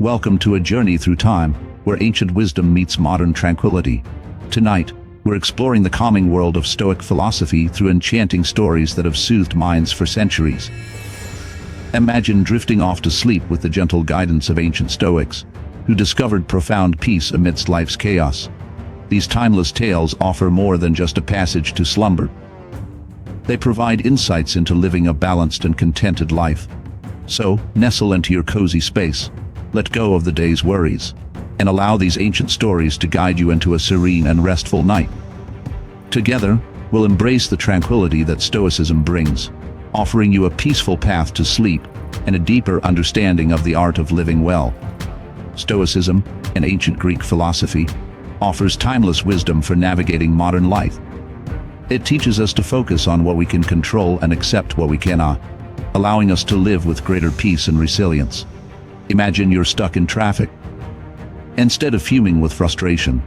Welcome to a journey through time, where ancient wisdom meets modern tranquility. Tonight, we're exploring the calming world of Stoic philosophy through enchanting stories that have soothed minds for centuries. Imagine drifting off to sleep with the gentle guidance of ancient Stoics, who discovered profound peace amidst life's chaos. These timeless tales offer more than just a passage to slumber. They provide insights into living a balanced and contented life. So, nestle into your cozy space, let go of the day's worries, and allow these ancient stories to guide you into a serene and restful night. Together, we'll embrace the tranquility that Stoicism brings, offering you a peaceful path to sleep and a deeper understanding of the art of living well. Stoicism, an ancient Greek philosophy, offers timeless wisdom for navigating modern life. It teaches us to focus on what we can control and accept what we cannot, allowing us to live with greater peace and resilience. Imagine you're stuck in traffic. Instead of fuming with frustration,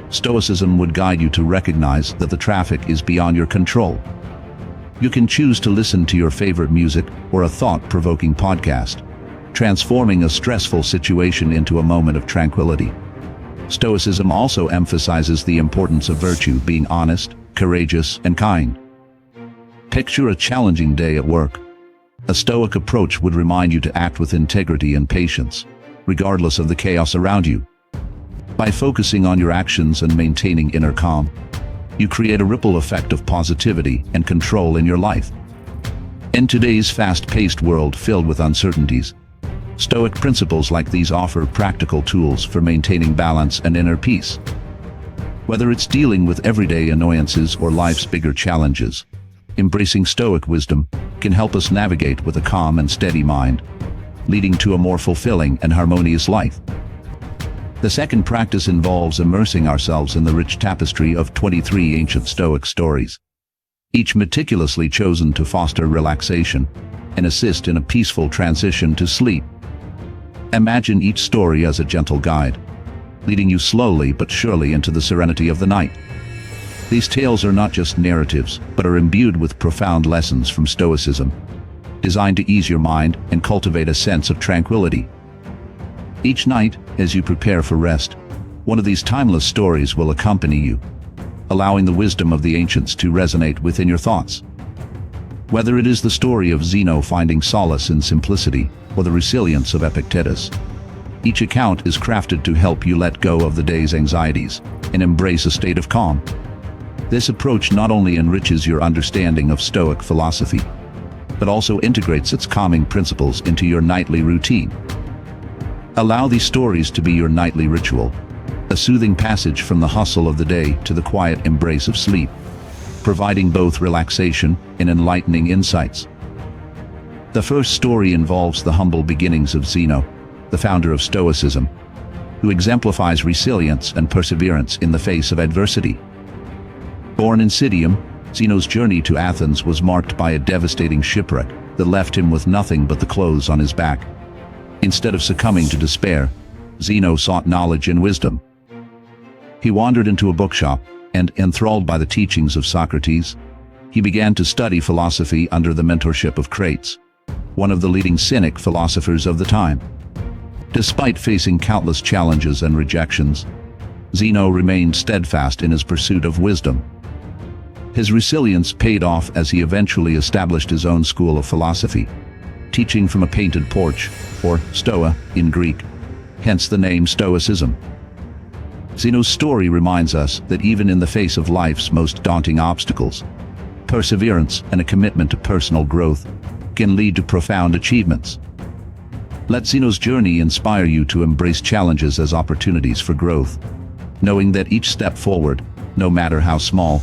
Stoicism would guide you to recognize that the traffic is beyond your control. You can choose to listen to your favorite music or a thought-provoking podcast, transforming a stressful situation into a moment of tranquility. Stoicism also emphasizes the importance of virtue, being honest, courageous, and kind. Picture a challenging day at work. A Stoic approach would remind you to act with integrity and patience, regardless of the chaos around you. By focusing on your actions and maintaining inner calm, you create a ripple effect of positivity and control in your life. In today's fast-paced world filled with uncertainties, Stoic principles like these offer practical tools for maintaining balance and inner peace. Whether it's dealing with everyday annoyances or life's bigger challenges, embracing Stoic wisdom can help us navigate with a calm and steady mind, leading to a more fulfilling and harmonious life. The second practice involves immersing ourselves in the rich tapestry of 23 ancient Stoic stories, each meticulously chosen to foster relaxation and assist in a peaceful transition to sleep. Imagine each story as a gentle guide, leading you slowly but surely into the serenity of the night. These tales are not just narratives, but are imbued with profound lessons from Stoicism, designed to ease your mind and cultivate a sense of tranquility. Each night, as you prepare for rest, one of these timeless stories will accompany you, allowing the wisdom of the ancients to resonate within your thoughts. Whether it is the story of Zeno finding solace in simplicity or the resilience of Epictetus, each account is crafted to help you let go of the day's anxieties and embrace a state of calm. This approach not only enriches your understanding of Stoic philosophy, but also integrates its calming principles into your nightly routine. Allow these stories to be your nightly ritual, a soothing passage from the hustle of the day to the quiet embrace of sleep, providing both relaxation and enlightening insights. The first story involves the humble beginnings of Zeno, the founder of Stoicism, who exemplifies resilience and perseverance in the face of adversity. Born in Citium, Zeno's journey to Athens was marked by a devastating shipwreck that left him with nothing but the clothes on his back. Instead of succumbing to despair, Zeno sought knowledge and wisdom. He wandered into a bookshop, and, enthralled by the teachings of Socrates, he began to study philosophy under the mentorship of Crates, one of the leading Cynic philosophers of the time. Despite facing countless challenges and rejections, Zeno remained steadfast in his pursuit of wisdom. His resilience paid off as he eventually established his own school of philosophy, teaching from a painted porch, or stoa in Greek, hence the name Stoicism. Zeno's story reminds us that even in the face of life's most daunting obstacles, perseverance and a commitment to personal growth can lead to profound achievements. Let Zeno's journey inspire you to embrace challenges as opportunities for growth, knowing that each step forward, no matter how small,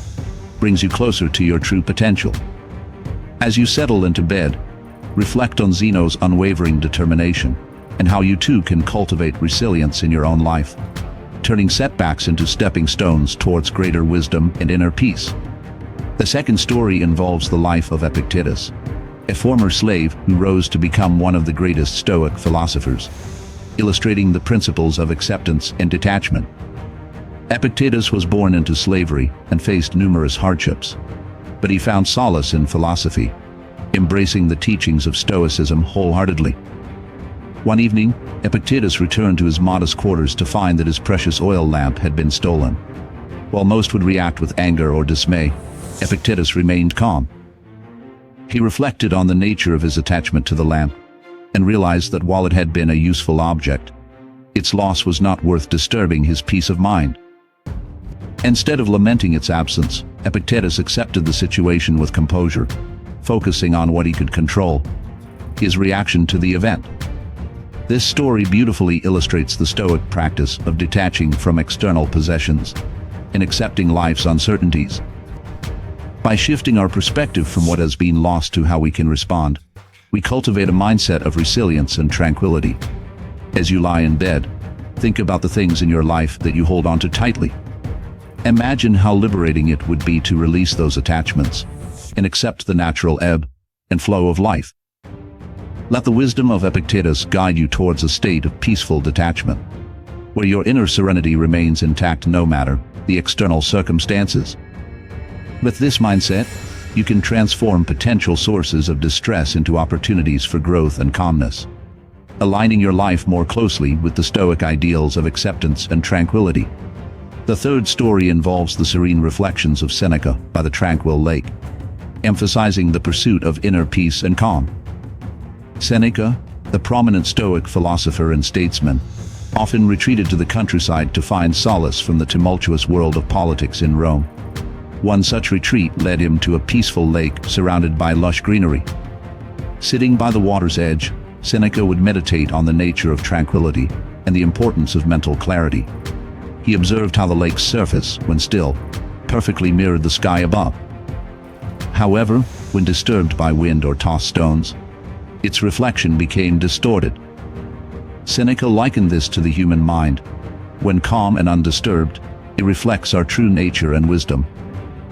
brings you closer to your true potential. As you settle into bed, reflect on Zeno's unwavering determination and how you too can cultivate resilience in your own life, turning setbacks into stepping stones towards greater wisdom and inner peace. The second story involves the life of Epictetus, a former slave who rose to become one of the greatest Stoic philosophers, illustrating the principles of acceptance and detachment. Epictetus was born into slavery and faced numerous hardships, but he found solace in philosophy, embracing the teachings of Stoicism wholeheartedly. One evening, Epictetus returned to his modest quarters to find that his precious oil lamp had been stolen. While most would react with anger or dismay, Epictetus remained calm. He reflected on the nature of his attachment to the lamp and realized that while it had been a useful object, its loss was not worth disturbing his peace of mind. Instead of lamenting its absence, Epictetus accepted the situation with composure, focusing on what he could control: his reaction to the event. This story beautifully illustrates the Stoic practice of detaching from external possessions and accepting life's uncertainties. By shifting our perspective from what has been lost to how we can respond, we cultivate a mindset of resilience and tranquility. As you lie in bed, think about the things in your life that you hold onto tightly. Imagine how liberating it would be to release those attachments and accept the natural ebb and flow of life. Let the wisdom of Epictetus guide you towards a state of peaceful detachment, where your inner serenity remains intact no matter the external circumstances. With this mindset, you can transform potential sources of distress into opportunities for growth and calmness, aligning your life more closely with the Stoic ideals of acceptance and tranquility. The third story involves the serene reflections of Seneca by the Tranquil lake, emphasizing the pursuit of inner peace and calm. Seneca, the prominent Stoic philosopher and statesman, often retreated to the countryside to find solace from the tumultuous world of politics in Rome. One such retreat led him to a peaceful lake surrounded by lush greenery. Sitting by the water's edge, Seneca would meditate on the nature of tranquility and the importance of mental clarity. He observed how the lake's surface, when still, perfectly mirrored the sky above. However, when disturbed by wind or tossed stones, its reflection became distorted. Seneca likened this to the human mind. When calm and undisturbed, it reflects our true nature and wisdom.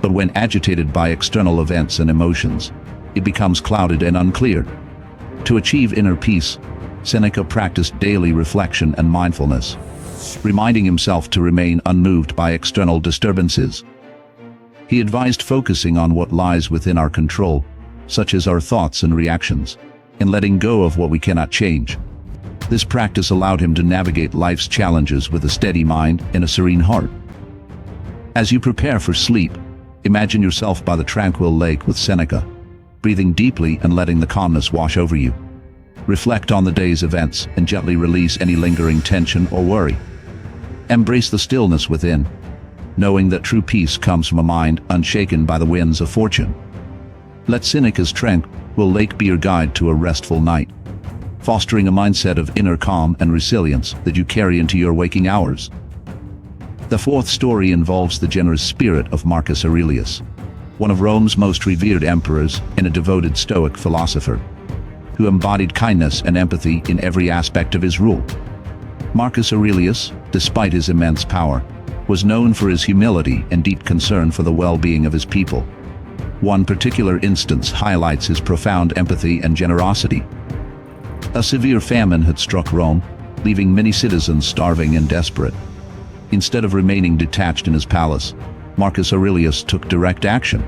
But when agitated by external events and emotions, it becomes clouded and unclear. To achieve inner peace, Seneca practiced daily reflection and mindfulness, reminding himself to remain unmoved by external disturbances. He advised focusing on what lies within our control, such as our thoughts and reactions, and letting go of what we cannot change. This practice allowed him to navigate life's challenges with a steady mind and a serene heart. As you prepare for sleep, imagine yourself by the tranquil lake with Seneca, breathing deeply and letting the calmness wash over you. Reflect on the day's events and gently release any lingering tension or worry. Embrace the stillness within, knowing that true peace comes from a mind unshaken by the winds of fortune. Let Seneca's tranquil lake be your guide to a restful night, fostering a mindset of inner calm and resilience that you carry into your waking hours. The fourth story involves the generous spirit of Marcus Aurelius, one of Rome's most revered emperors and a devoted Stoic philosopher, who embodied kindness and empathy in every aspect of his rule. Marcus Aurelius, despite his immense power, was known for his humility and deep concern for the well-being of his people. One particular instance highlights his profound empathy and generosity. A severe famine had struck Rome, leaving many citizens starving and desperate. Instead of remaining detached in his palace, Marcus Aurelius took direct action.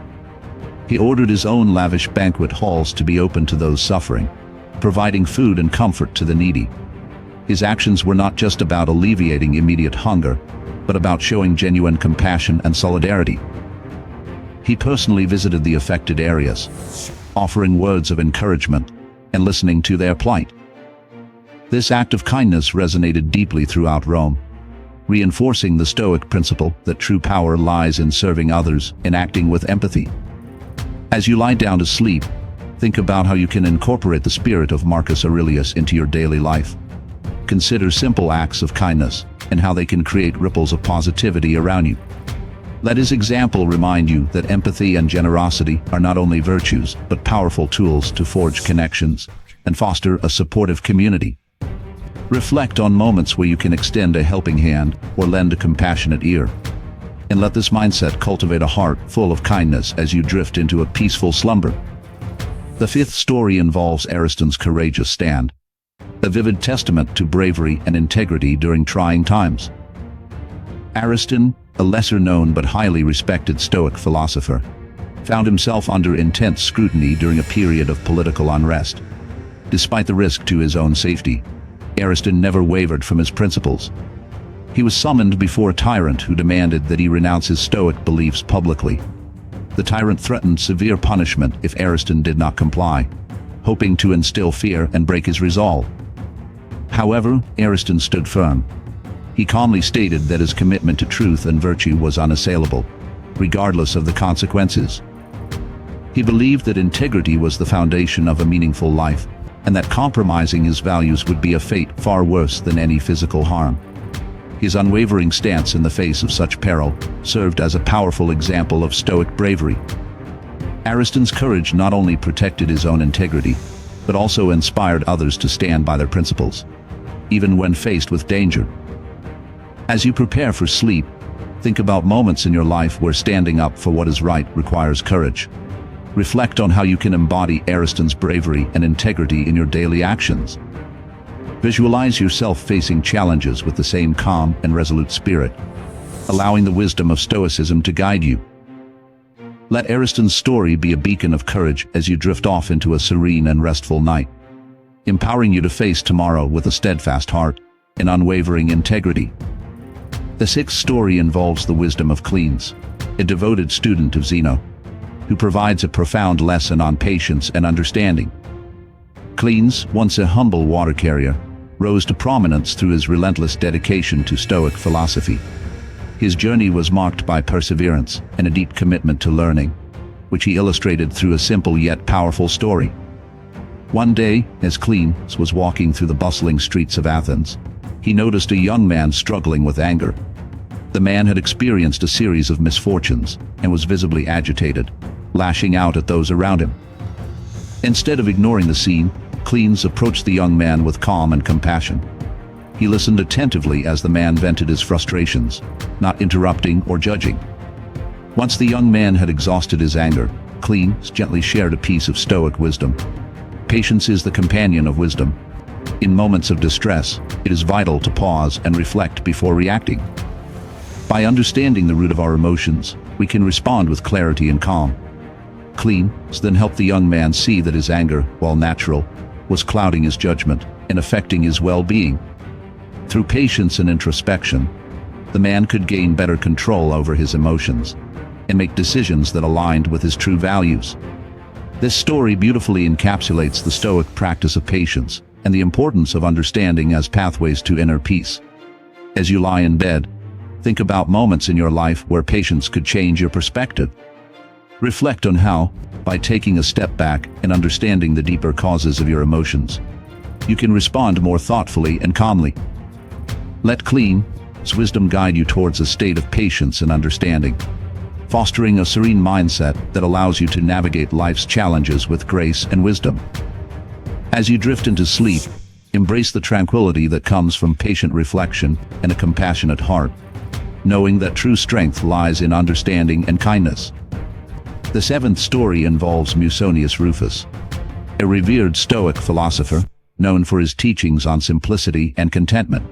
He ordered his own lavish banquet halls to be open to those suffering, providing food and comfort to the needy. His actions were not just about alleviating immediate hunger, but about showing genuine compassion and solidarity. He personally visited the affected areas, offering words of encouragement and listening to their plight. This act of kindness resonated deeply throughout Rome, reinforcing the Stoic principle that true power lies in serving others and acting with empathy. As you lie down to sleep, think about how you can incorporate the spirit of Marcus Aurelius into your daily life. Consider simple acts of kindness and how they can create ripples of positivity around you. Let his example remind you that empathy and generosity are not only virtues, but powerful tools to forge connections and foster a supportive community. Reflect on moments where you can extend a helping hand or lend a compassionate ear, and let this mindset cultivate a heart full of kindness as you drift into a peaceful slumber. The fifth story involves Ariston's courageous stand, a vivid testament to bravery and integrity during trying times. Ariston, a lesser-known but highly respected Stoic philosopher, found himself under intense scrutiny during a period of political unrest. Despite the risk to his own safety, Ariston never wavered from his principles. He was summoned before a tyrant who demanded that he renounce his Stoic beliefs publicly. The tyrant threatened severe punishment if Ariston did not comply, hoping to instill fear and break his resolve. However, Ariston stood firm. He calmly stated that his commitment to truth and virtue was unassailable, regardless of the consequences. He believed that integrity was the foundation of a meaningful life, and that compromising his values would be a fate far worse than any physical harm. His unwavering stance in the face of such peril served as a powerful example of Stoic bravery. Ariston's courage not only protected his own integrity, but also inspired others to stand by their principles, even when faced with danger. As you prepare for sleep, think about moments in your life where standing up for what is right requires courage. Reflect on how you can embody Ariston's bravery and integrity in your daily actions. Visualize yourself facing challenges with the same calm and resolute spirit, allowing the wisdom of Stoicism to guide you. Let Ariston's story be a beacon of courage as you drift off into a serene and restful night, empowering you to face tomorrow with a steadfast heart and unwavering integrity. The sixth story involves the wisdom of Cleans, a devoted student of Zeno, who provides a profound lesson on patience and understanding. Cleans, once a humble water carrier, rose to prominence through his relentless dedication to Stoic philosophy. His journey was marked by perseverance and a deep commitment to learning, which he illustrated through a simple yet powerful story. One day, as Cleans was walking through the bustling streets of Athens, he noticed a young man struggling with anger. The man had experienced a series of misfortunes and was visibly agitated, lashing out at those around him. Instead of ignoring the scene, Cleans approached the young man with calm and compassion. He listened attentively as the man vented his frustrations, not interrupting or judging. Once the young man had exhausted his anger, Cleans gently shared a piece of Stoic wisdom. Patience is the companion of wisdom. In moments of distress, it is vital to pause and reflect before reacting. By understanding the root of our emotions, we can respond with clarity and calm. Cleans then helped the young man see that his anger, while natural, was clouding his judgment and affecting his well-being. Through patience and introspection, the man could gain better control over his emotions and make decisions that aligned with his true values. This story beautifully encapsulates the Stoic practice of patience and the importance of understanding as pathways to inner peace. As you lie in bed, think about moments in your life where patience could change your perspective. Reflect on how, by taking a step back and understanding the deeper causes of your emotions, you can respond more thoughtfully and calmly. Let Cleans' wisdom guide you towards a state of patience and understanding, fostering a serene mindset that allows you to navigate life's challenges with grace and wisdom. As you drift into sleep, embrace the tranquility that comes from patient reflection and a compassionate heart, knowing that true strength lies in understanding and kindness. The seventh story involves Musonius Rufus, a revered Stoic philosopher known for his teachings on simplicity and contentment.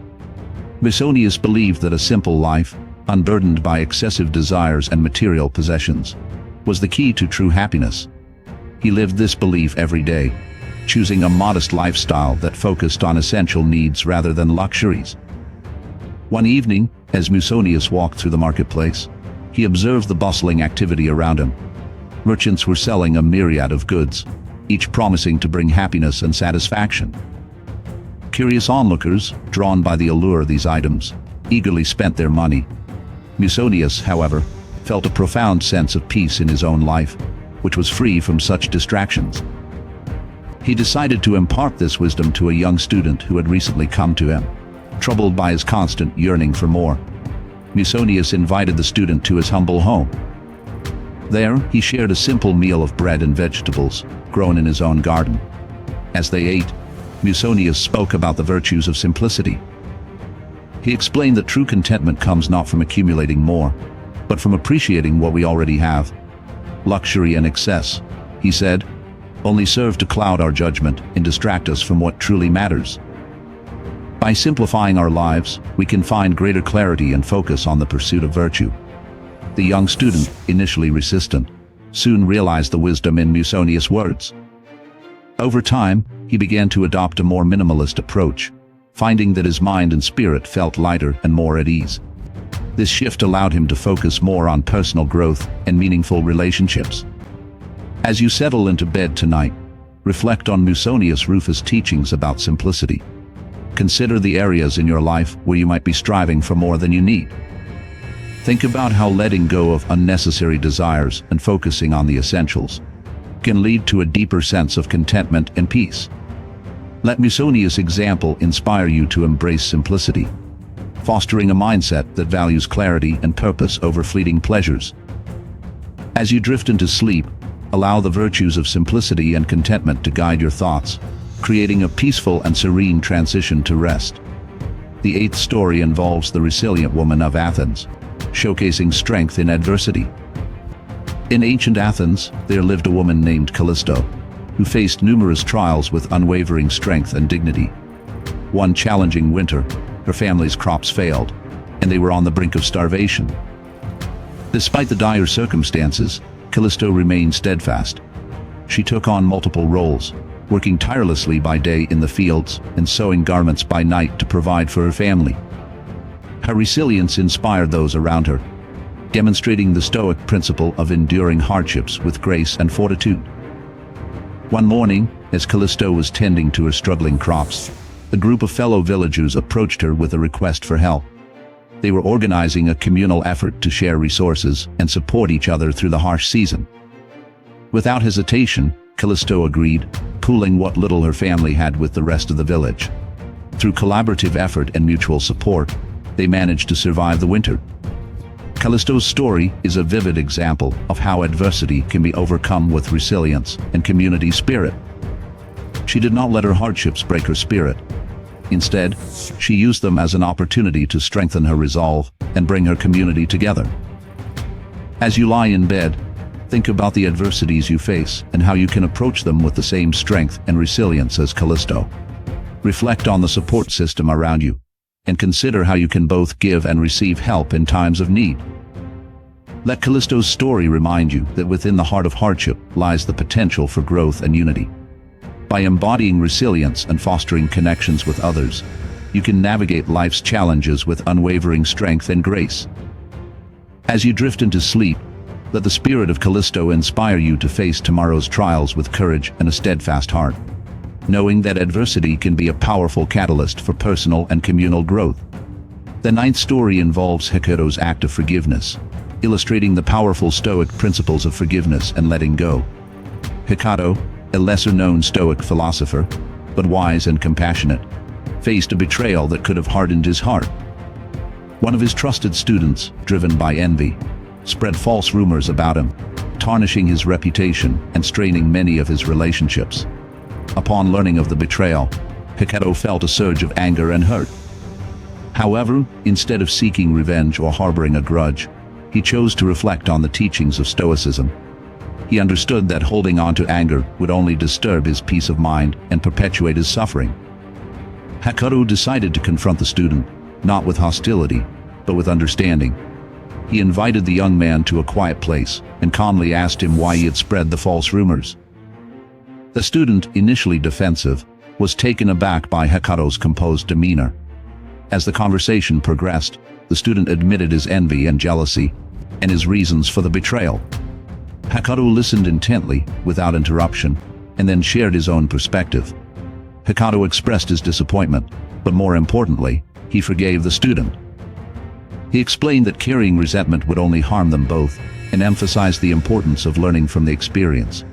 Musonius believed that a simple life, unburdened by excessive desires and material possessions, was the key to true happiness. He lived this belief every day, choosing a modest lifestyle that focused on essential needs rather than luxuries. One evening, as Musonius walked through the marketplace, he observed the bustling activity around him. Merchants were selling a myriad of goods, each promising to bring happiness and satisfaction. Curious onlookers, drawn by the allure of these items, eagerly spent their money. Musonius, however, felt a profound sense of peace in his own life, which was free from such distractions. He decided to impart this wisdom to a young student who had recently come to him, troubled by his constant yearning for more. Musonius invited the student to his humble home. There, he shared a simple meal of bread and vegetables, grown in his own garden. As they ate, Musonius spoke about the virtues of simplicity. He explained that true contentment comes not from accumulating more, but from appreciating what we already have. Luxury and excess, he said, only serve to cloud our judgment and distract us from what truly matters. By simplifying our lives, we can find greater clarity and focus on the pursuit of virtue. The young student, initially resistant, soon realized the wisdom in Musonius' words. Over time, he began to adopt a more minimalist approach, finding that his mind and spirit felt lighter and more at ease. This shift allowed him to focus more on personal growth and meaningful relationships. As you settle into bed tonight, reflect on Musonius Rufus' teachings about simplicity. Consider the areas in your life where you might be striving for more than you need. Think about how letting go of unnecessary desires and focusing on the essentials can lead to a deeper sense of contentment and peace. Let Musonius' example inspire you to embrace simplicity, fostering a mindset that values clarity and purpose over fleeting pleasures. As you drift into sleep, allow the virtues of simplicity and contentment to guide your thoughts, creating a peaceful and serene transition to rest. The eighth story involves the resilient woman of Athens, showcasing strength in adversity. In ancient Athens, there lived a woman named Callisto, who faced numerous trials with unwavering strength and dignity. One challenging winter, her family's crops failed, and they were on the brink of starvation. Despite the dire circumstances, Callisto remained steadfast. She took on multiple roles, working tirelessly by day in the fields and sewing garments by night to provide for her family. Her resilience inspired those around her, demonstrating the Stoic principle of enduring hardships with grace and fortitude. One morning, as Callisto was tending to her struggling crops, a group of fellow villagers approached her with a request for help. They were organizing a communal effort to share resources and support each other through the harsh season. Without hesitation, Callisto agreed, pooling what little her family had with the rest of the village. Through collaborative effort and mutual support, they managed to survive the winter. Callisto's story is a vivid example of how adversity can be overcome with resilience and community spirit. She did not let her hardships break her spirit. Instead, she used them as an opportunity to strengthen her resolve and bring her community together. As you lie in bed, think about the adversities you face and how you can approach them with the same strength and resilience as Callisto. Reflect on the support system around you, and consider how you can both give and receive help in times of need. Let Callisto's story remind you that within the heart of hardship lies the potential for growth and unity. By embodying resilience and fostering connections with others, you can navigate life's challenges with unwavering strength and grace. As you drift into sleep, let the spirit of Callisto inspire you to face tomorrow's trials with courage and a steadfast heart, knowing that adversity can be a powerful catalyst for personal and communal growth. The ninth story involves Hecato's act of forgiveness, illustrating the powerful Stoic principles of forgiveness and letting go. Hecato, a lesser-known Stoic philosopher, but wise and compassionate, faced a betrayal that could have hardened his heart. One of his trusted students, driven by envy, spread false rumors about him, tarnishing his reputation and straining many of his relationships. Upon learning of the betrayal, Hecato felt a surge of anger and hurt. However, instead of seeking revenge or harboring a grudge, he chose to reflect on the teachings of Stoicism. He understood that holding on to anger would only disturb his peace of mind and perpetuate his suffering. Hecato decided to confront the student, not with hostility, but with understanding. He invited the young man to a quiet place and calmly asked him why he had spread the false rumors. The student, initially defensive, was taken aback by Hecato's composed demeanor. As the conversation progressed, the student admitted his envy and jealousy, and his reasons for the betrayal. Hecato listened intently, without interruption, and then shared his own perspective. Hecato expressed his disappointment, but more importantly, he forgave the student. He explained that carrying resentment would only harm them both, and emphasized the importance of learning from the experience.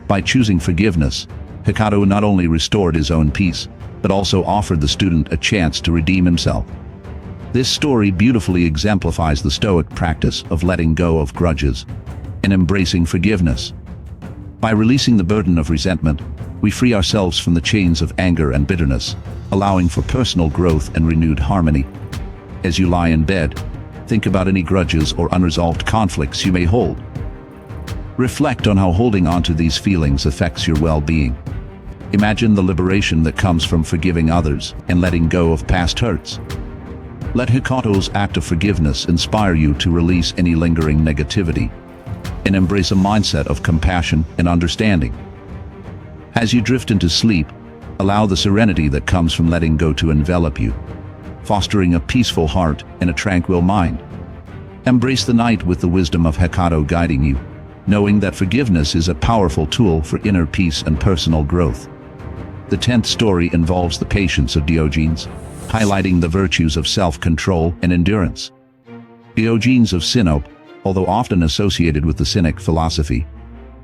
By choosing forgiveness, Hecato not only restored his own peace, but also offered the student a chance to redeem himself. This story beautifully exemplifies the Stoic practice of letting go of grudges and embracing forgiveness. By releasing the burden of resentment, we free ourselves from the chains of anger and bitterness, allowing for personal growth and renewed harmony. As you lie in bed, think about any grudges or unresolved conflicts you may hold. Reflect on how holding on to these feelings affects your well-being. Imagine the liberation that comes from forgiving others and letting go of past hurts. Let Hecato's act of forgiveness inspire you to release any lingering negativity and embrace a mindset of compassion and understanding. As you drift into sleep, Allow the serenity that comes from letting go to envelop you, fostering a peaceful heart and a tranquil mind. Embrace the night with the wisdom of Hecate guiding you, knowing that forgiveness is a powerful tool for inner peace and personal growth. The 10th story involves the patience of Diogenes, highlighting the virtues of self-control and endurance. Diogenes of Sinope, although often associated with the Cynic philosophy,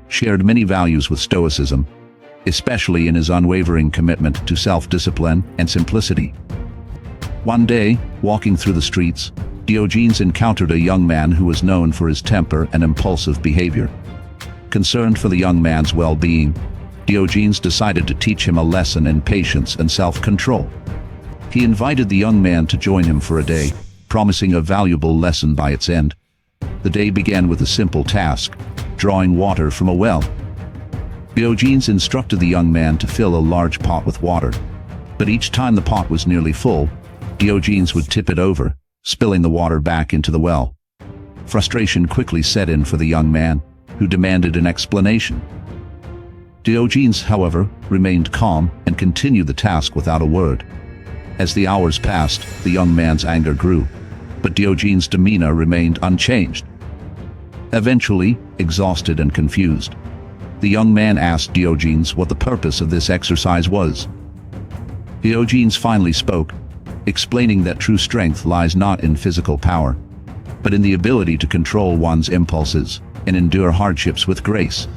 shared many values with Stoicism, especially in his unwavering commitment to self-discipline and simplicity. One day, walking through the streets, Diogenes encountered a young man who was known for his temper and impulsive behavior. Concerned for the young man's well-being, Diogenes decided to teach him a lesson in patience and self-control. He invited the young man to join him for a day, promising a valuable lesson by its end. The day began with a simple task: drawing water from a well. Diogenes instructed the young man to fill a large pot with water, but each time the pot was nearly full, Diogenes would tip it over, spilling the water back into the well. Frustration quickly set in for the young man, who demanded an explanation. Diogenes, however, remained calm and continued the task without a word. As the hours passed, the young man's anger grew, but Diogenes' demeanor remained unchanged. Eventually, exhausted and confused, the young man asked Diogenes what the purpose of this exercise was. Diogenes finally spoke, explaining that true strength lies not in physical power, but in the ability to control one's impulses and endure hardships with grace.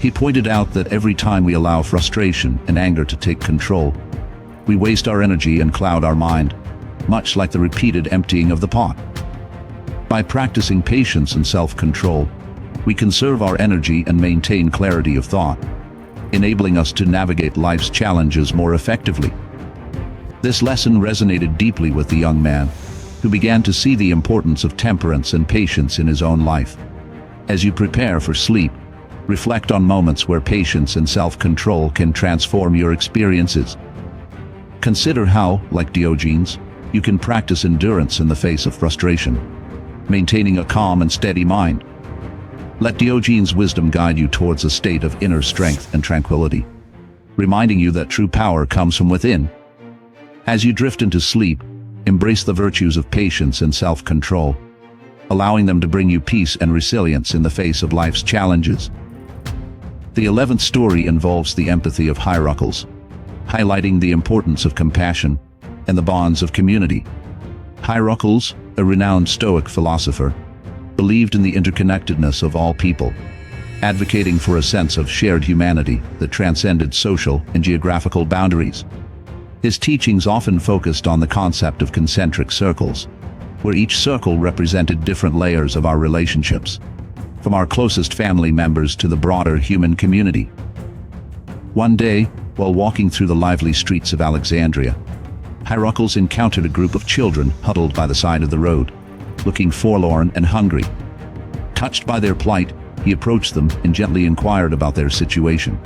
He pointed out that every time we allow frustration and anger to take control, we waste our energy and cloud our mind, much like the repeated emptying of the pot. By practicing patience and self-control, we conserve our energy and maintain clarity of thought, enabling us to navigate life's challenges more effectively. This lesson resonated deeply with the young man, who began to see the importance of temperance and patience in his own life. As you prepare for sleep, reflect on moments where patience and self-control can transform your experiences. Consider how, like Diogenes, you can practice endurance in the face of frustration, maintaining a calm and steady mind. Let Diogenes' wisdom guide you towards a state of inner strength and tranquility, reminding you that true power comes from within. As you drift into sleep, embrace the virtues of patience and self-control, allowing them to bring you peace and resilience in the face of life's challenges. The 11th story involves the empathy of Hierocles, highlighting the importance of compassion and the bonds of community. Hierocles, a renowned Stoic philosopher, believed in the interconnectedness of all people, advocating for a sense of shared humanity that transcended social and geographical boundaries. His teachings often focused on the concept of concentric circles, where each circle represented different layers of our relationships, from our closest family members to the broader human community. One day, while walking through the lively streets of Alexandria, Hierocles encountered a group of children huddled by the side of the road, looking forlorn and hungry. Touched by their plight, he approached them and gently inquired about their situation.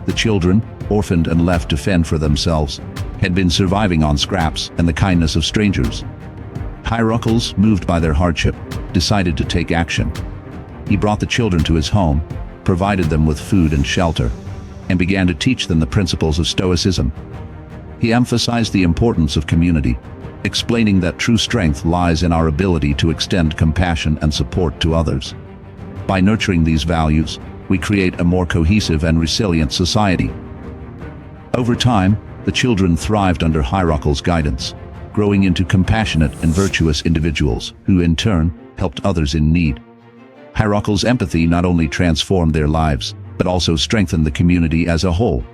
The children, orphaned and left to fend for themselves, had been surviving on scraps and the kindness of strangers. Hierocles, moved by their hardship, decided to take action. He brought the children to his home, provided them with food and shelter, and began to teach them the principles of Stoicism. He emphasized the importance of community, explaining that true strength lies in our ability to extend compassion and support to others. By nurturing these values, we create a more cohesive and resilient society. Over time, the children thrived under Hierocles' guidance, growing into compassionate and virtuous individuals who, in turn, helped others in need. Hierocles' empathy not only transformed their lives, but also strengthened the community as a whole.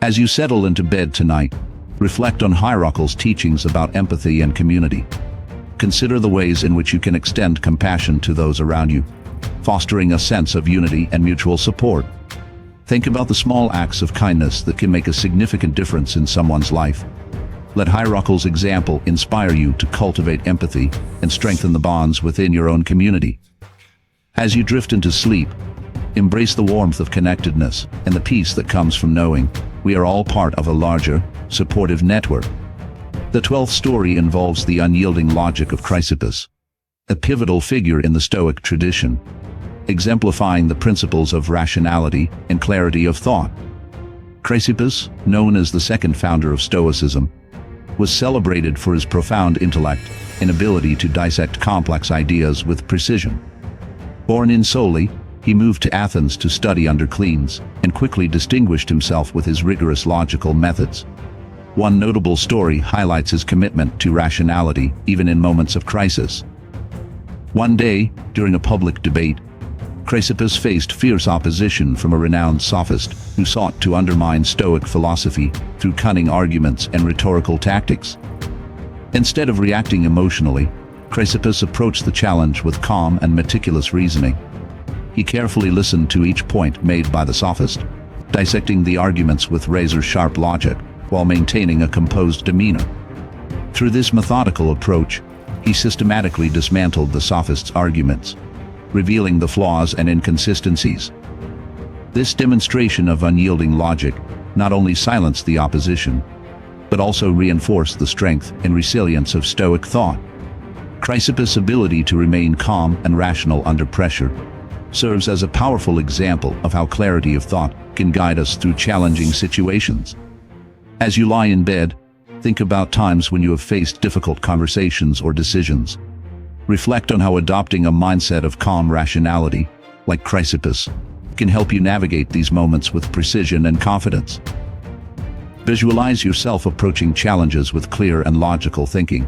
As you settle into bed tonight, reflect on Hierocles' teachings about empathy and community. Consider the ways in which you can extend compassion to those around you, fostering a sense of unity and mutual support. Think about the small acts of kindness that can make a significant difference in someone's life. Let Hierocles' example inspire you to cultivate empathy and strengthen the bonds within your own community. As you drift into sleep, embrace the warmth of connectedness and the peace that comes from knowing we are all part of a larger, supportive network. The 12th story involves the unyielding logic of Chrysippus, a pivotal figure in the Stoic tradition, exemplifying the principles of rationality and clarity of thought. Chrysippus, known as the second founder of Stoicism, was celebrated for his profound intellect and ability to dissect complex ideas with precision. Born in Soli, he moved to Athens to study under Cleans and quickly distinguished himself with his rigorous logical methods. One notable story highlights his commitment to rationality even in moments of crisis. One day, during a public debate, Chrysippus faced fierce opposition from a renowned sophist who sought to undermine Stoic philosophy through cunning arguments and rhetorical tactics. Instead of reacting emotionally, Chrysippus approached the challenge with calm and meticulous reasoning. He carefully listened to each point made by the sophist, dissecting the arguments with razor-sharp logic while maintaining a composed demeanor. Through this methodical approach, he systematically dismantled the sophist's arguments, revealing the flaws and inconsistencies. This demonstration of unyielding logic not only silenced the opposition, but also reinforced the strength and resilience of Stoic thought. Chrysippus' ability to remain calm and rational under pressure serves as a powerful example of how clarity of thought can guide us through challenging situations. As you lie in bed, think about times when you have faced difficult conversations or decisions. Reflect on how adopting a mindset of calm rationality, like Chrysippus, can help you navigate these moments with precision and confidence. Visualize yourself approaching challenges with clear and logical thinking,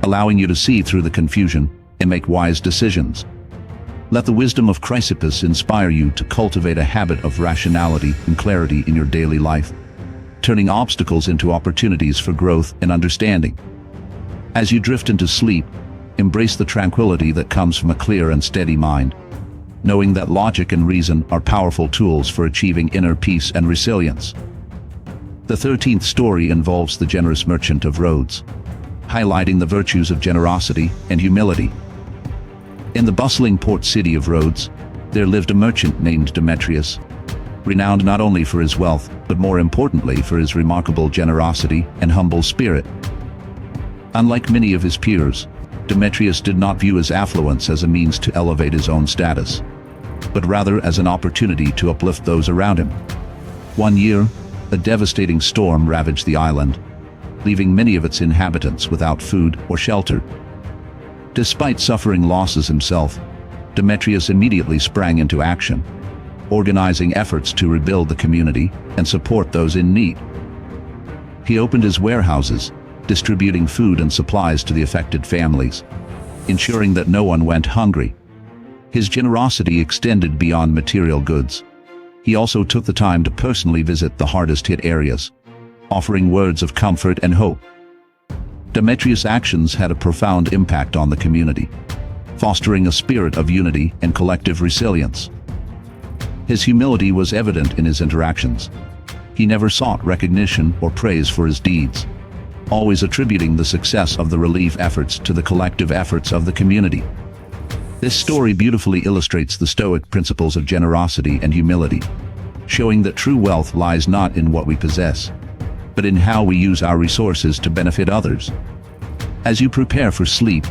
allowing you to see through the confusion and make wise decisions. Let the wisdom of Chrysippus inspire you to cultivate a habit of rationality and clarity in your daily life, turning obstacles into opportunities for growth and understanding. As you drift into sleep, embrace the tranquility that comes from a clear and steady mind, knowing that logic and reason are powerful tools for achieving inner peace and resilience. The 13th story involves the generous merchant of Rhodes, highlighting the virtues of generosity and humility. In the bustling port city of Rhodes, there lived a merchant named Demetrius, renowned not only for his wealth, but more importantly for his remarkable generosity and humble spirit. Unlike many of his peers, Demetrius did not view his affluence as a means to elevate his own status, but rather as an opportunity to uplift those around him. One year, a devastating storm ravaged the island, leaving many of its inhabitants without food or shelter. Despite suffering losses himself, Demetrius immediately sprang into action, organizing efforts to rebuild the community and support those in need. He opened his warehouses, distributing food and supplies to the affected families, ensuring that no one went hungry. His generosity extended beyond material goods. He also took the time to personally visit the hardest-hit areas, offering words of comfort and hope. Demetrius' actions had a profound impact on the community, fostering a spirit of unity and collective resilience. His humility was evident in his interactions. He never sought recognition or praise for his deeds, always attributing the success of the relief efforts to the collective efforts of the community. This story beautifully illustrates the Stoic principles of generosity and humility, showing that true wealth lies not in what we possess, but in how we use our resources to benefit others. As you prepare for sleep,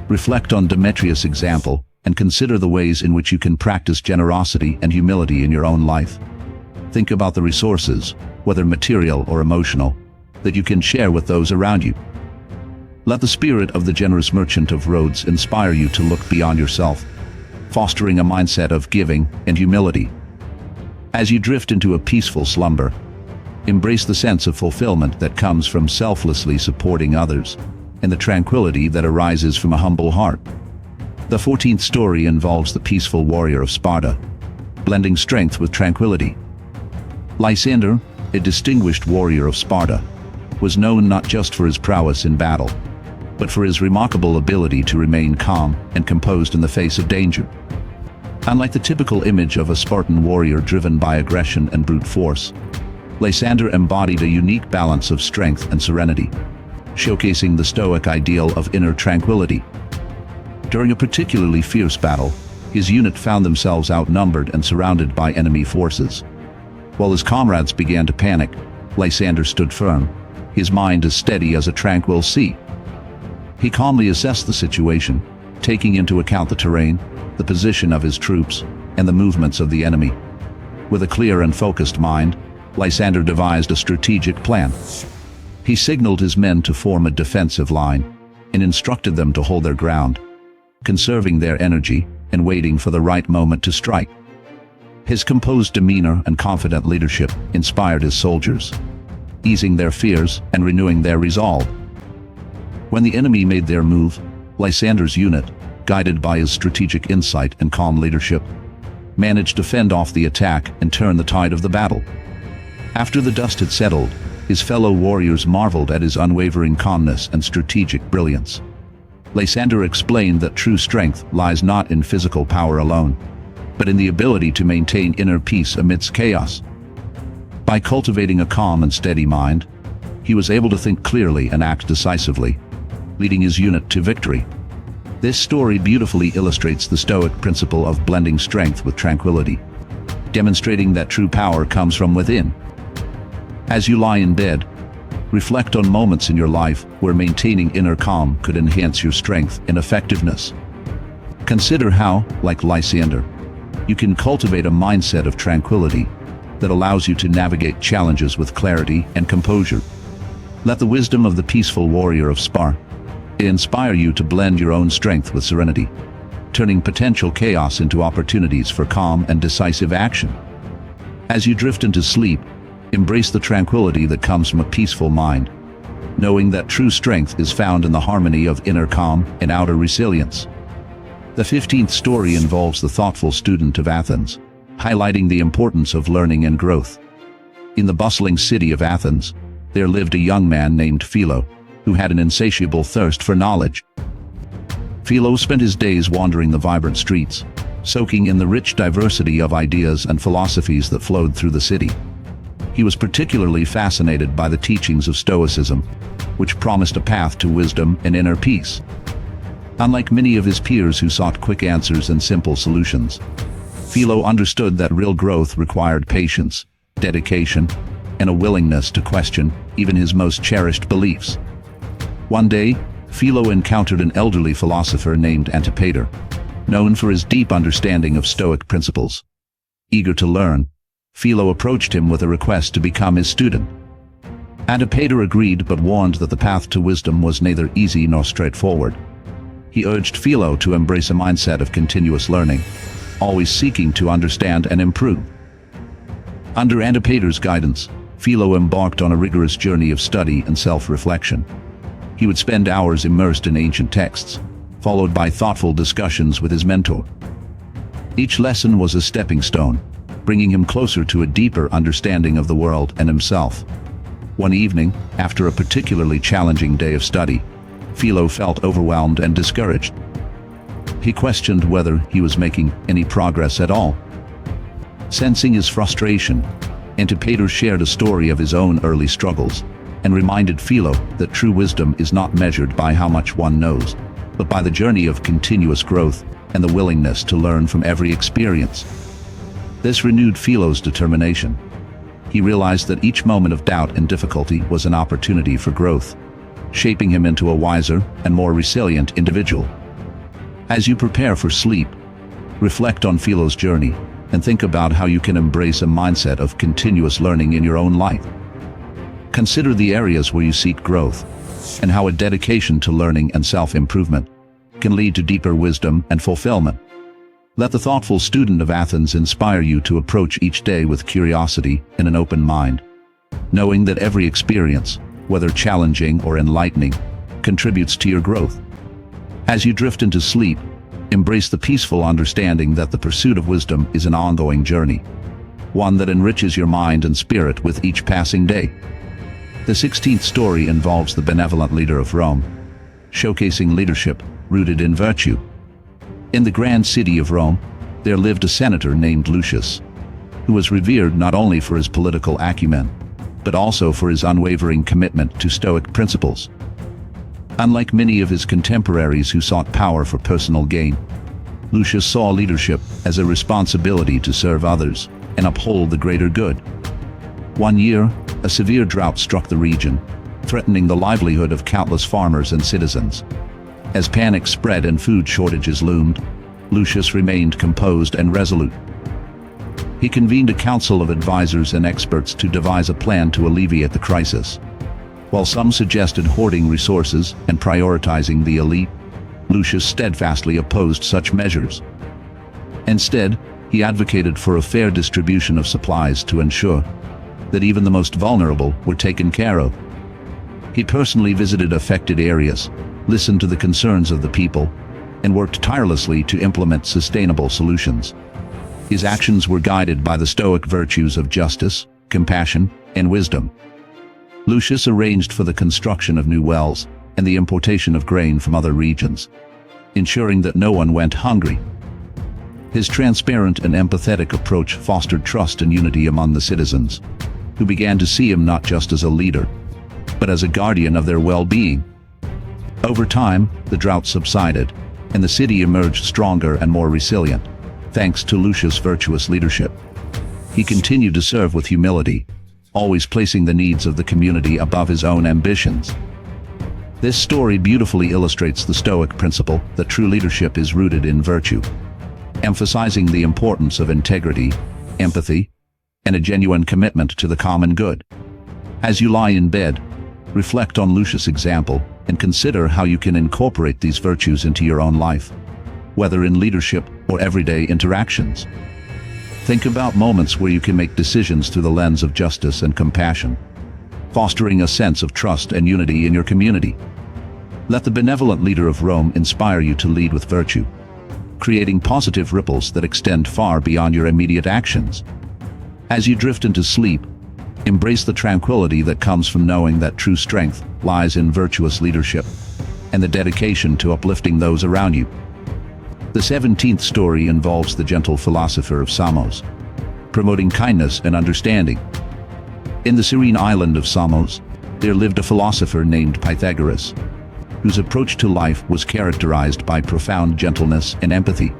reflect on Demetrius' example and consider the ways in which you can practice generosity and humility in your own life. Think about the resources, whether material or emotional, that you can share with those around you. Let the spirit of the generous merchant of Rhodes inspire you to look beyond yourself, fostering a mindset of giving and humility. As you drift into a peaceful slumber, embrace the sense of fulfillment that comes from selflessly supporting others, and the tranquility that arises from a humble heart. The 14th story involves the peaceful warrior of Sparta, blending strength with tranquility. Lysander, a distinguished warrior of Sparta, was known not just for his prowess in battle, but for his remarkable ability to remain calm and composed in the face of danger. Unlike the typical image of a Spartan warrior driven by aggression and brute force, Lysander embodied a unique balance of strength and serenity, showcasing the Stoic ideal of inner tranquility. During a particularly fierce battle, his unit found themselves outnumbered and surrounded by enemy forces. While his comrades began to panic, Lysander stood firm, his mind as steady as a tranquil sea. He calmly assessed the situation, taking into account the terrain, the position of his troops, and the movements of the enemy. With a clear and focused mind, Lysander devised a strategic plan. He signaled his men to form a defensive line and instructed them to hold their ground, conserving their energy and waiting for the right moment to strike. His composed demeanor and confident leadership inspired his soldiers, easing their fears and renewing their resolve. When the enemy made their move, Lysander's unit, guided by his strategic insight and calm leadership, managed to fend off the attack and turn the tide of the battle. After the dust had settled, his fellow warriors marveled at his unwavering calmness and strategic brilliance. Lysander explained that true strength lies not in physical power alone, but in the ability to maintain inner peace amidst chaos. By cultivating a calm and steady mind, he was able to think clearly and act decisively, leading his unit to victory. This story beautifully illustrates the Stoic principle of blending strength with tranquility, demonstrating that true power comes from within. As you lie in bed, reflect on moments in your life where maintaining inner calm could enhance your strength and effectiveness. Consider how, like Lysander, you can cultivate a mindset of tranquility that allows you to navigate challenges with clarity and composure. Let the wisdom of the peaceful warrior of Sparta inspire you to blend your own strength with serenity, turning potential chaos into opportunities for calm and decisive action. As you drift into sleep, embrace the tranquility that comes from a peaceful mind, knowing that true strength is found in the harmony of inner calm and outer resilience. The 15th story involves the thoughtful student of Athens, highlighting the importance of learning and growth. In the bustling city of Athens, there lived a young man named Philo, who had an insatiable thirst for knowledge. Philo spent his days wandering the vibrant streets, soaking in the rich diversity of ideas and philosophies that flowed through the city. He was particularly fascinated by the teachings of Stoicism, which promised a path to wisdom and inner peace. Unlike many of his peers who sought quick answers and simple solutions, Philo understood that real growth required patience, dedication, and a willingness to question even his most cherished beliefs. One day, Philo encountered an elderly philosopher named Epictetus, known for his deep understanding of Stoic principles. Eager to learn, Philo approached him with a request to become his student. Epictetus agreed but warned that the path to wisdom was neither easy nor straightforward. He urged Philo to embrace a mindset of continuous learning, always seeking to understand and improve. Under Epictetus' guidance, Philo embarked on a rigorous journey of study and self-reflection. He would spend hours immersed in ancient texts, followed by thoughtful discussions with his mentor. Each lesson was a stepping stone, bringing him closer to a deeper understanding of the world and himself. One evening, after a particularly challenging day of study, Philo felt overwhelmed and discouraged. He questioned whether he was making any progress at all. Sensing his frustration, Epictetus shared a story of his own early struggles and reminded Philo that true wisdom is not measured by how much one knows, but by the journey of continuous growth and the willingness to learn from every experience. This renewed Philo's determination. He realized that each moment of doubt and difficulty was an opportunity for growth, shaping him into a wiser and more resilient individual. As you prepare for sleep, reflect on Philo's journey and think about how you can embrace a mindset of continuous learning in your own life. Consider the areas where you seek growth and how a dedication to learning and self-improvement can lead to deeper wisdom and fulfillment. Let the thoughtful student of Athens inspire you to approach each day with curiosity and an open mind, knowing that every experience, whether challenging or enlightening, contributes to your growth. As you drift into sleep, embrace the peaceful understanding that the pursuit of wisdom is an ongoing journey, one that enriches your mind and spirit with each passing day. The 16th story involves the benevolent leader of Rome, showcasing leadership rooted in virtue. In the grand city of Rome, there lived a senator named Lucius, who was revered not only for his political acumen, but also for his unwavering commitment to Stoic principles. Unlike many of his contemporaries who sought power for personal gain, Lucius saw leadership as a responsibility to serve others and uphold the greater good. One year, a severe drought struck the region, threatening the livelihood of countless farmers and citizens. As panic spread and food shortages loomed, Lucius remained composed and resolute. He convened a council of advisors and experts to devise a plan to alleviate the crisis. While some suggested hoarding resources and prioritizing the elite, Lucius steadfastly opposed such measures. Instead, he advocated for a fair distribution of supplies to ensure that even the most vulnerable were taken care of. He personally visited affected areas, listened to the concerns of the people, and worked tirelessly to implement sustainable solutions. His actions were guided by the Stoic virtues of justice, compassion, and wisdom. Lucius arranged for the construction of new wells and the importation of grain from other regions, ensuring that no one went hungry. His transparent and empathetic approach fostered trust and unity among the citizens, who began to see him not just as a leader, but as a guardian of their well-being. Over time, the drought subsided, and the city emerged stronger and more resilient, thanks to Lucius' virtuous leadership. He continued to serve with humility, always placing the needs of the community above his own ambitions. This story beautifully illustrates the Stoic principle that true leadership is rooted in virtue, emphasizing the importance of integrity, empathy, and a genuine commitment to the common good. As you lie in bed, reflect on Lucius' example and consider how you can incorporate these virtues into your own life, whether in leadership or everyday interactions. Think about moments where you can make decisions through the lens of justice and compassion, fostering a sense of trust and unity in your community. Let the benevolent leader of Rome inspire you to lead with virtue, creating positive ripples that extend far beyond your immediate actions. As you drift into sleep, embrace the tranquility that comes from knowing that true strength lies in virtuous leadership and the dedication to uplifting those around you. The 17th story involves the gentle philosopher of Samos, promoting kindness and understanding. In the serene island of Samos, there lived a philosopher named Pythagoras, whose approach to life was characterized by profound gentleness and empathy.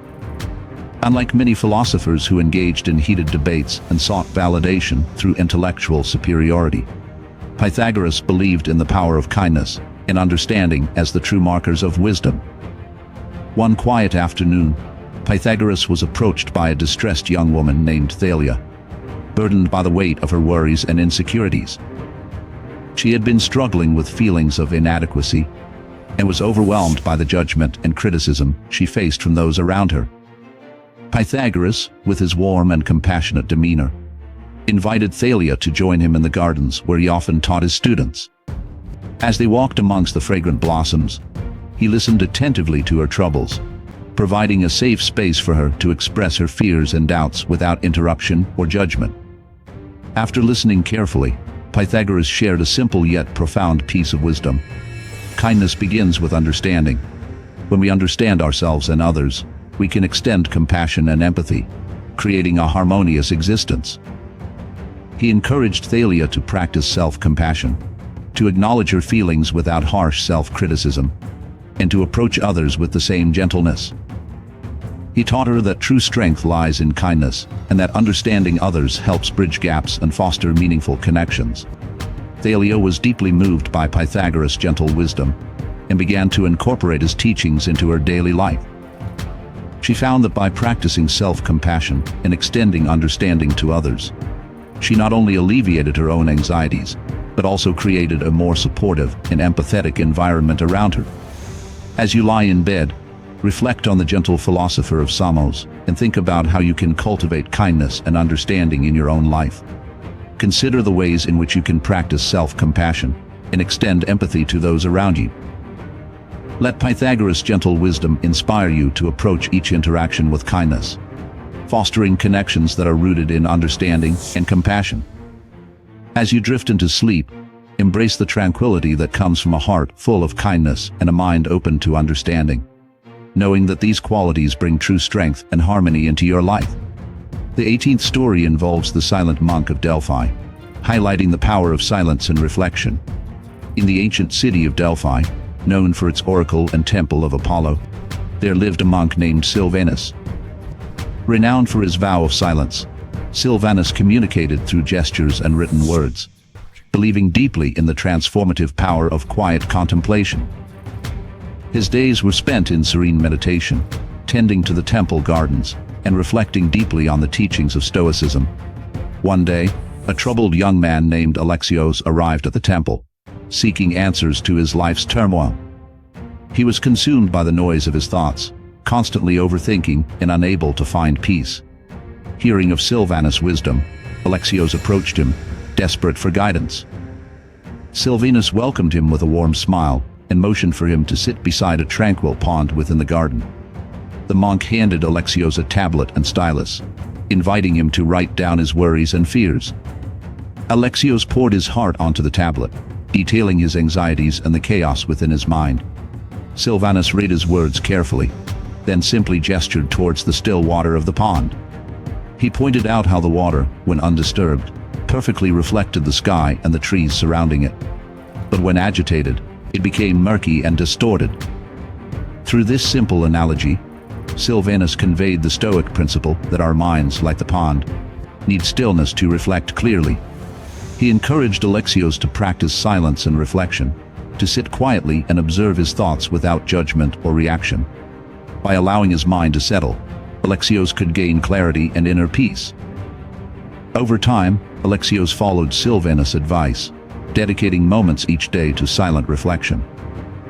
Unlike many philosophers who engaged in heated debates and sought validation through intellectual superiority, Pythagoras believed in the power of kindness and understanding as the true markers of wisdom. One quiet afternoon, Pythagoras was approached by a distressed young woman named Thalia, burdened by the weight of her worries and insecurities. She had been struggling with feelings of inadequacy and was overwhelmed by the judgment and criticism she faced from those around her. Pythagoras, with his warm and compassionate demeanor, invited Thalia to join him in the gardens where he often taught his students. As they walked amongst the fragrant blossoms, he listened attentively to her troubles, providing a safe space for her to express her fears and doubts without interruption or judgment. After listening carefully, Pythagoras shared a simple yet profound piece of wisdom. Kindness begins with understanding. When we understand ourselves and others, we can extend compassion and empathy, creating a harmonious existence. He encouraged Thalia to practice self-compassion, to acknowledge her feelings without harsh self-criticism, and to approach others with the same gentleness. He taught her that true strength lies in kindness, and that understanding others helps bridge gaps and foster meaningful connections. Thalia was deeply moved by Pythagoras' gentle wisdom, and began to incorporate his teachings into her daily life. She found that by practicing self-compassion and extending understanding to others, she not only alleviated her own anxieties, but also created a more supportive and empathetic environment around her. As you lie in bed, reflect on the gentle philosopher of Samos and think about how you can cultivate kindness and understanding in your own life. Consider the ways in which you can practice self-compassion and extend empathy to those around you. Let Pythagoras' gentle wisdom inspire you to approach each interaction with kindness, fostering connections that are rooted in understanding and compassion. As you drift into sleep, embrace the tranquility that comes from a heart full of kindness and a mind open to understanding, knowing that these qualities bring true strength and harmony into your life. The 18th story involves the silent monk of Delphi, highlighting the power of silence and reflection. In the ancient city of Delphi, known for its oracle and temple of Apollo, there lived a monk named Silvanus. Renowned for his vow of silence, Silvanus communicated through gestures and written words, believing deeply in the transformative power of quiet contemplation. His days were spent in serene meditation, tending to the temple gardens, and reflecting deeply on the teachings of Stoicism. One day, a troubled young man named Alexios arrived at the temple, seeking answers to his life's turmoil. He was consumed by the noise of his thoughts, constantly overthinking and unable to find peace. Hearing of Silvanus' wisdom, Alexios approached him, desperate for guidance. Silvanus welcomed him with a warm smile and motioned for him to sit beside a tranquil pond within the garden. The monk handed Alexios a tablet and stylus, inviting him to write down his worries and fears. Alexios poured his heart onto the tablet, detailing his anxieties and the chaos within his mind. Silvanus read his words carefully, then simply gestured towards the still water of the pond. He pointed out how the water, when undisturbed, perfectly reflected the sky and the trees surrounding it. But when agitated, it became murky and distorted. Through this simple analogy, Silvanus conveyed the Stoic principle that our minds, like the pond, need stillness to reflect clearly. He encouraged Alexios to practice silence and reflection, to sit quietly and observe his thoughts without judgment or reaction. By allowing his mind to settle, Alexios could gain clarity and inner peace. Over time, Alexios followed Silvanus' advice, dedicating moments each day to silent reflection.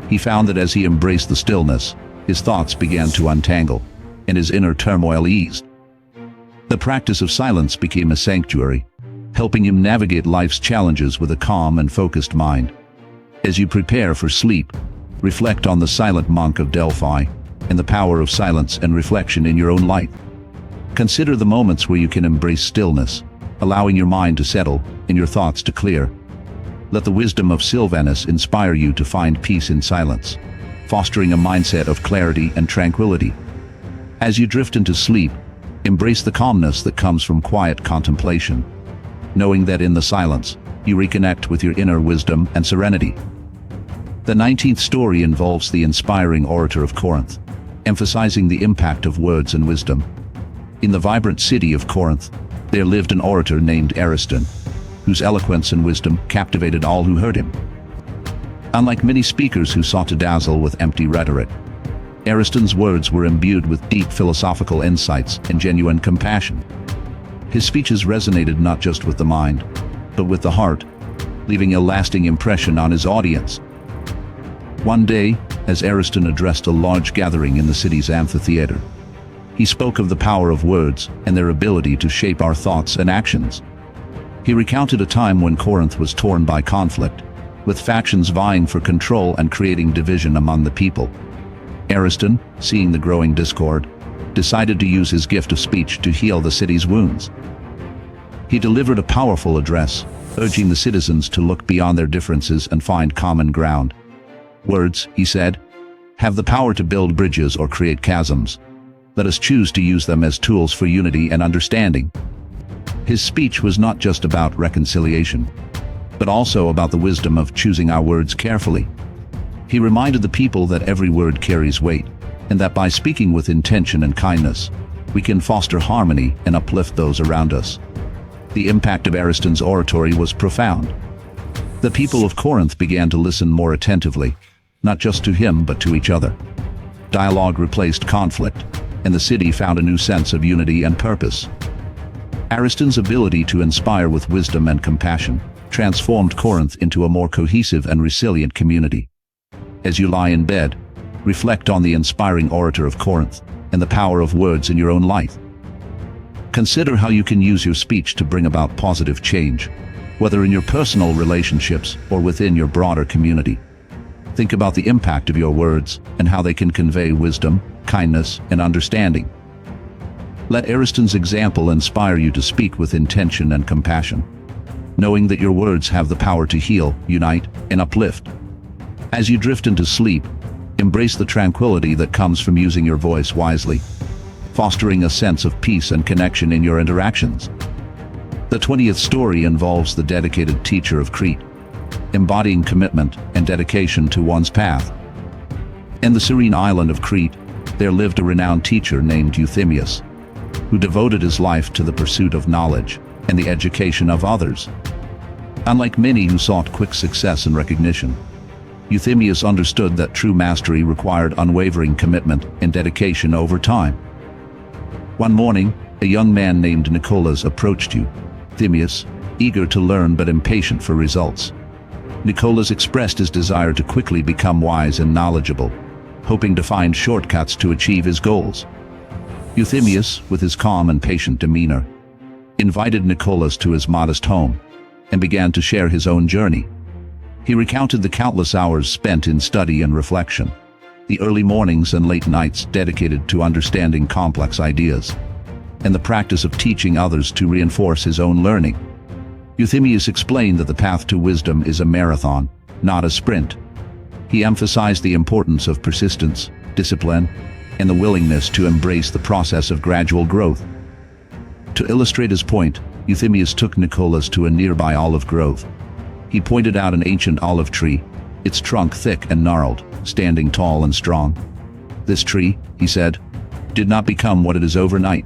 He found that as he embraced the stillness, his thoughts began to untangle, and his inner turmoil eased. The practice of silence became a sanctuary, helping him navigate life's challenges with a calm and focused mind. As you prepare for sleep, reflect on the silent monk of Delphi and the power of silence and reflection in your own life. Consider the moments where you can embrace stillness, allowing your mind to settle and your thoughts to clear. Let the wisdom of Silvanus inspire you to find peace in silence, fostering a mindset of clarity and tranquility. As you drift into sleep, embrace the calmness that comes from quiet contemplation, knowing that in the silence, you reconnect with your inner wisdom and serenity. The 19th story involves the inspiring orator of Corinth, emphasizing the impact of words and wisdom. In the vibrant city of Corinth, there lived an orator named Ariston, whose eloquence and wisdom captivated all who heard him. Unlike many speakers who sought to dazzle with empty rhetoric, Ariston's words were imbued with deep philosophical insights and genuine compassion. His speeches resonated not just with the mind, but with the heart, leaving a lasting impression on his audience. One day, as Ariston addressed a large gathering in the city's amphitheater, he spoke of the power of words and their ability to shape our thoughts and actions. He recounted a time when Corinth was torn by conflict, with factions vying for control and creating division among the people. Ariston, seeing the growing discord, decided to use his gift of speech to heal the city's wounds. He delivered a powerful address, urging the citizens to look beyond their differences and find common ground. Words, he said, have the power to build bridges or create chasms. Let us choose to use them as tools for unity and understanding. His speech was not just about reconciliation, but also about the wisdom of choosing our words carefully. He reminded the people that every word carries weight, and that by speaking with intention and kindness, we can foster harmony and uplift those around us. The impact of Ariston's oratory was profound. The people of Corinth began to listen more attentively, not just to him but to each other. Dialogue replaced conflict, and the city found a new sense of unity and purpose. Ariston's ability to inspire with wisdom and compassion transformed Corinth into a more cohesive and resilient community. As you lie in bed, reflect on the inspiring orator of Corinth and the power of words in your own life. Consider how you can use your speech to bring about positive change, whether in your personal relationships or within your broader community. Think about the impact of your words and how they can convey wisdom, kindness, and understanding. Let Ariston's example inspire you to speak with intention and compassion, knowing that your words have the power to heal, unite, and uplift. As you drift into sleep, embrace the tranquility that comes from using your voice wisely, fostering a sense of peace and connection in your interactions. The 20th story involves the dedicated teacher of Crete, embodying commitment and dedication to one's path. In the serene island of Crete, there lived a renowned teacher named Euthymius, who devoted his life to the pursuit of knowledge and the education of others. Unlike many who sought quick success and recognition, Euthymius understood that true mastery required unwavering commitment and dedication over time. One morning, a young man named Nicholas approached you, Thymius, eager to learn but impatient for results. Nicholas expressed his desire to quickly become wise and knowledgeable, hoping to find shortcuts to achieve his goals. Euthymius, with his calm and patient demeanor, invited Nicholas to his modest home and began to share his own journey. He recounted the countless hours spent in study and reflection, the early mornings and late nights dedicated to understanding complex ideas, and the practice of teaching others to reinforce his own learning. Euthymius explained that the path to wisdom is a marathon, not a sprint. He emphasized the importance of persistence, discipline, and the willingness to embrace the process of gradual growth. To illustrate his point, Euthymius took Nicholas to a nearby olive grove. He pointed out an ancient olive tree, its trunk thick and gnarled, standing tall and strong. This tree, he said, did not become what it is overnight.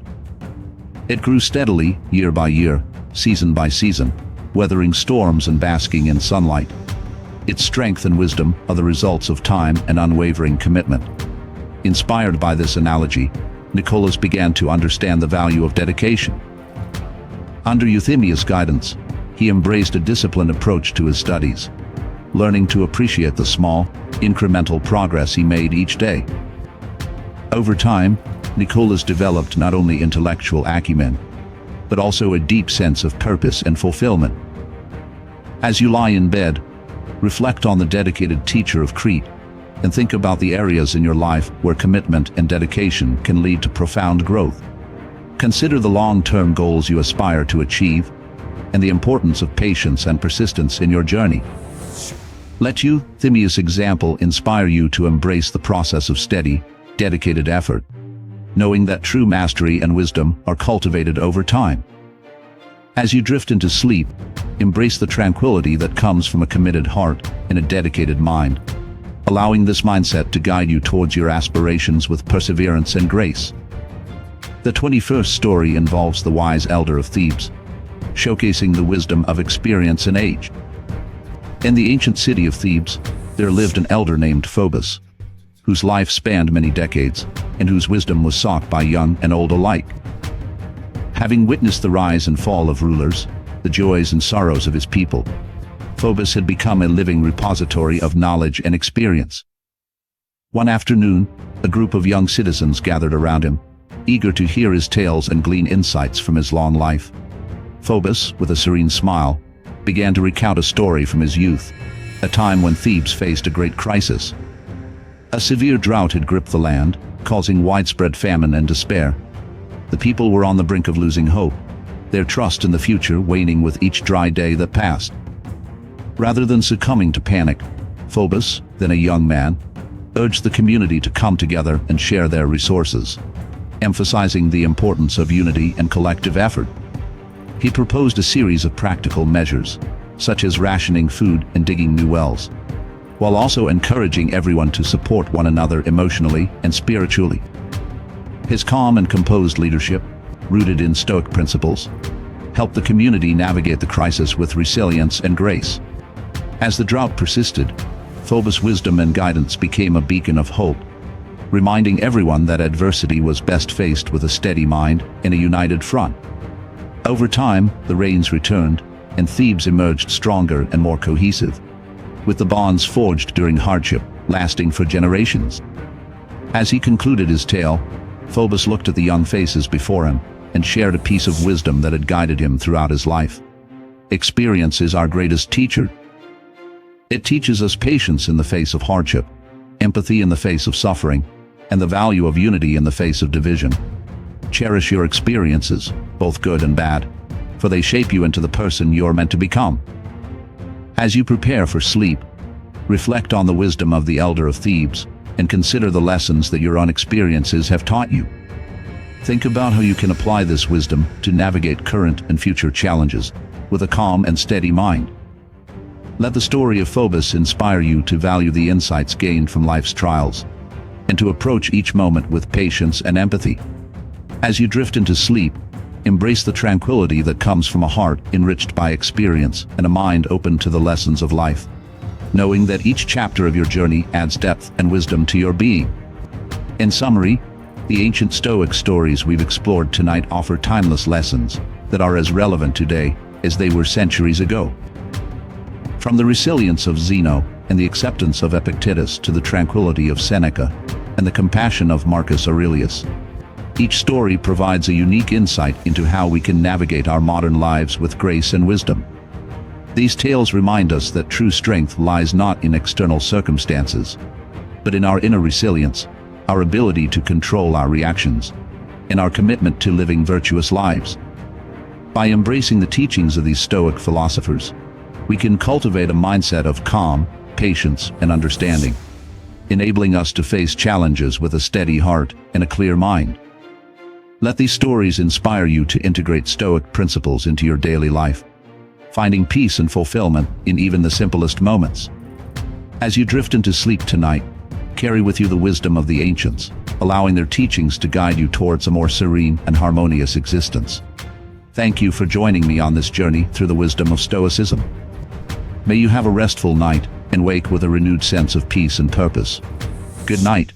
It grew steadily, year by year, season by season, weathering storms and basking in sunlight. Its strength and wisdom are the results of time and unwavering commitment. Inspired by this analogy, Nicholas began to understand the value of dedication. Under Euthymius' guidance, he embraced a disciplined approach to his studies, learning to appreciate the small, incremental progress he made each day. Over time, Nicholas developed not only intellectual acumen, but also a deep sense of purpose and fulfillment. As you lie in bed, reflect on the dedicated teacher of Crete, and think about the areas in your life where commitment and dedication can lead to profound growth. Consider the long-term goals you aspire to achieve, and the importance of patience and persistence in your journey. Let Euthymius' example inspire you to embrace the process of steady, dedicated effort, knowing that true mastery and wisdom are cultivated over time. As you drift into sleep, embrace the tranquility that comes from a committed heart and a dedicated mind, allowing this mindset to guide you towards your aspirations with perseverance and grace. The 21st story involves the wise elder of Thebes, showcasing the wisdom of experience and age. In the ancient city of Thebes, there lived an elder named Phobos, whose life spanned many decades and whose wisdom was sought by young and old alike. Having witnessed the rise and fall of rulers, the joys and sorrows of his people, Phobos had become a living repository of knowledge and experience. One afternoon, a group of young citizens gathered around him, eager to hear his tales and glean insights from his long life. Phobos, with a serene smile, began to recount a story from his youth, a time when Thebes faced a great crisis. A severe drought had gripped the land, causing widespread famine and despair. The people were on the brink of losing hope, their trust in the future waning with each dry day that passed. Rather than succumbing to panic, Phobos, then a young man, urged the community to come together and share their resources, emphasizing the importance of unity and collective effort. He proposed a series of practical measures, such as rationing food and digging new wells, while also encouraging everyone to support one another emotionally and spiritually. His calm and composed leadership, rooted in Stoic principles, helped the community navigate the crisis with resilience and grace. As the drought persisted, Phobos' wisdom and guidance became a beacon of hope, reminding everyone that adversity was best faced with a steady mind and a united front. Over time, the rains returned, and Thebes emerged stronger and more cohesive, with the bonds forged during hardship lasting for generations. As he concluded his tale, Phobos looked at the young faces before him and shared a piece of wisdom that had guided him throughout his life. Experience is our greatest teacher. It teaches us patience in the face of hardship, empathy in the face of suffering, and the value of unity in the face of division. Cherish your experiences, both good and bad, for they shape you into the person you're meant to become. As you prepare for sleep, reflect on the wisdom of the elder of Thebes and consider the lessons that your own experiences have taught you. Think about how you can apply this wisdom to navigate current and future challenges with a calm and steady mind. Let the story of Phobos inspire you to value the insights gained from life's trials and to approach each moment with patience and empathy. As you drift into sleep, embrace the tranquility that comes from a heart enriched by experience and a mind open to the lessons of life, knowing that each chapter of your journey adds depth and wisdom to your being. In summary, The ancient Stoic stories we've explored tonight offer timeless lessons that are as relevant today as they were centuries ago. From the resilience of Zeno and the acceptance of Epictetus to the tranquility of Seneca and the compassion of Marcus Aurelius, each story provides a unique insight into how we can navigate our modern lives with grace and wisdom. These tales remind us that true strength lies not in external circumstances, but in our inner resilience, our ability to control our reactions, and our commitment to living virtuous lives. By embracing the teachings of these Stoic philosophers, we can cultivate a mindset of calm, patience, and understanding, enabling us to face challenges with a steady heart and a clear mind. Let these stories inspire you to integrate Stoic principles into your daily life, finding peace and fulfillment in even the simplest moments. As you drift into sleep tonight, carry with you the wisdom of the ancients, allowing their teachings to guide you towards a more serene and harmonious existence. Thank you for joining me on this journey through the wisdom of Stoicism. May you have a restful night and wake with a renewed sense of peace and purpose. Good night.